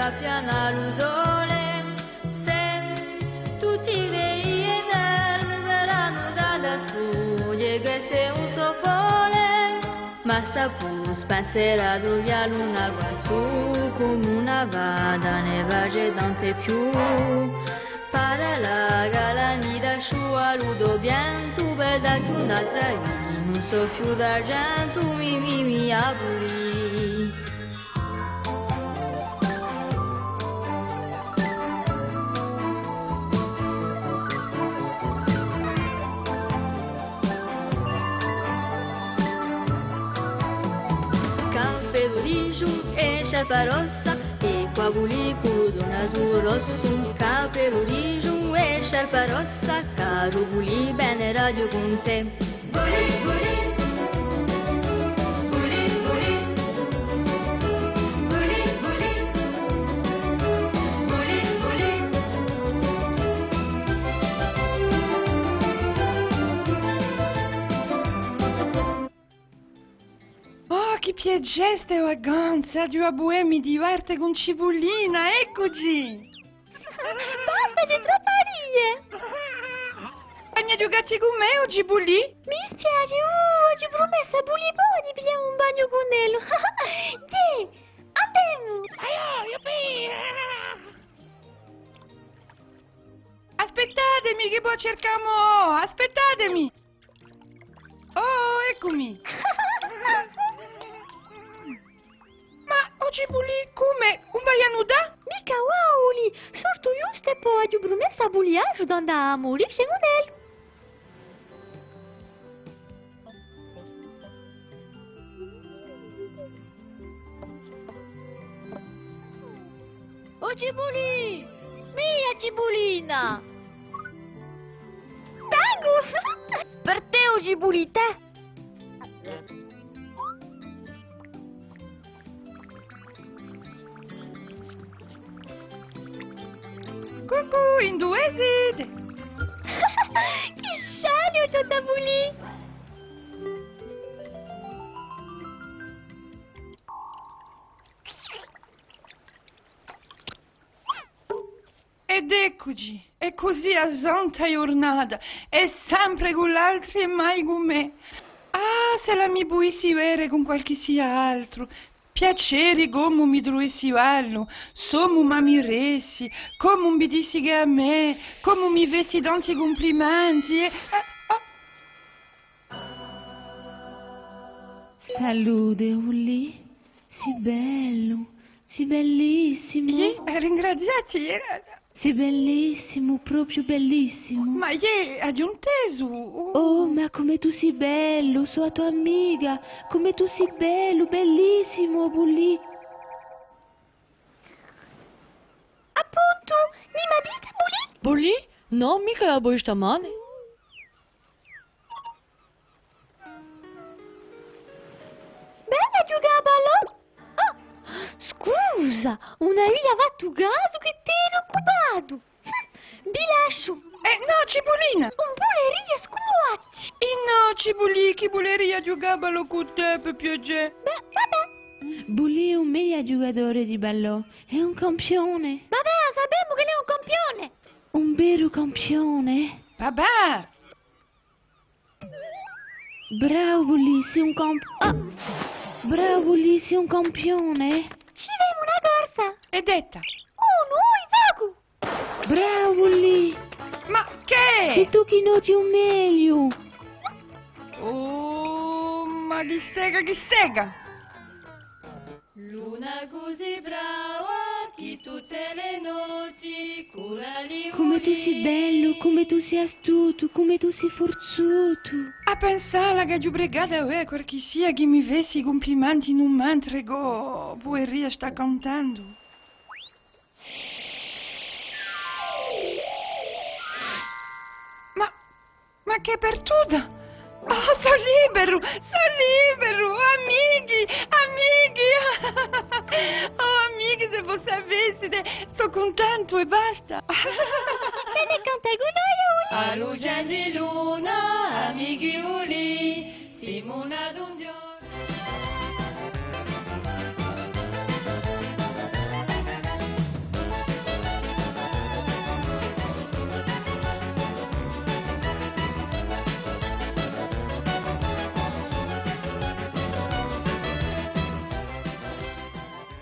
va piana l'usole. Se tutti i vei eterni verranno da lassù, e se un sofole, ma sta pus passerà dove la luna va su, come una vada ne va gedante più. Para la galanida sua ludo bien, tu veda che un'altra in un soffio d'argento mi abuli. Capelurijum e sciarpa rossa, e coaguli crudo naso rosso. Capelurijum e sciarpa rossa, caro buli bene radio con te. Buli, buli, buli, buli, buli, buli, buli, buli. Oh, che piaceste vacanza, Dio a Bue mi diverte con Cibulina, eccoci! Basta, c'è troppa rie! Bagna giocati con me o Cibulì? Mi spiace, oggi promessa Buli poi di pigliare un bagno con Nello. Sì, andiamo! Aspettatemi che poi cerchiamo, aspettatemi! Oh, eccomi! Ma, o Cibulì, come? Un baianuda? Mica wauli, sortu juste poi di promessa Buli ajudando a morire se con Nello. O Cibuli! Mia Cibulina! Tengo! Per te o Cibuli, te! Cucù, in due siete! Che scialio c'ho da Buli! Ed eccoci, è così a santa giornata, è sempre con l'altro e mai con me. Ah, se la mi buissi vere con qualche sia altro, piaceri come mi druessi vallo, somo ma mi ressi, come mi dissi che a me, come mi vessi tanti complimenti e... Salute, Uli. Si bello, si bellissimo. Ringraziati, Sei bellissimo, proprio bellissimo. ma hai un teso? Oh, ma come tu sei bello, sono tua amica. Come tu sei bello, bellissimo, Bulli. Appunto, mi m'ha visto Buli? Buli? No, mica la vuoi stamane. Bene, giocare a ballone? Oh, scusa, una via va tu caso che te ero occupato. Vi lascio. No, Cibulina! Un buleria scumoacci. No, Cibulì, chi voleria giocare con te per piacere? Beh, vabbè. Bulli è un meglio giocatore di ballo. È un campione. Vabbè, sappiamo che lei è un campione. Un vero campione. Papà! Bravo, Bulli, sei un Bravo, Bulli, sei un campione. Ci vediamo una corsa. È detta. Oh, noi, vago. Bravo, Bulli. Ma E che? tu chi noti un meglio. Oh, ma chi stega? Luna così brava che tutte le notti cura li Come tu sei bello, come tu sei astuto, come tu sei forzuto. A pensare che giù pregata è qualche sia che mi vessi i complimenti non m'entrego, poeria sta cantando. Ma che pertuda? Oh, sono libero, amici! Oh, amici, se voi sapeste, sto contento e basta. Bene, canta con noi, A luce di luna, amici uli, Simona d'un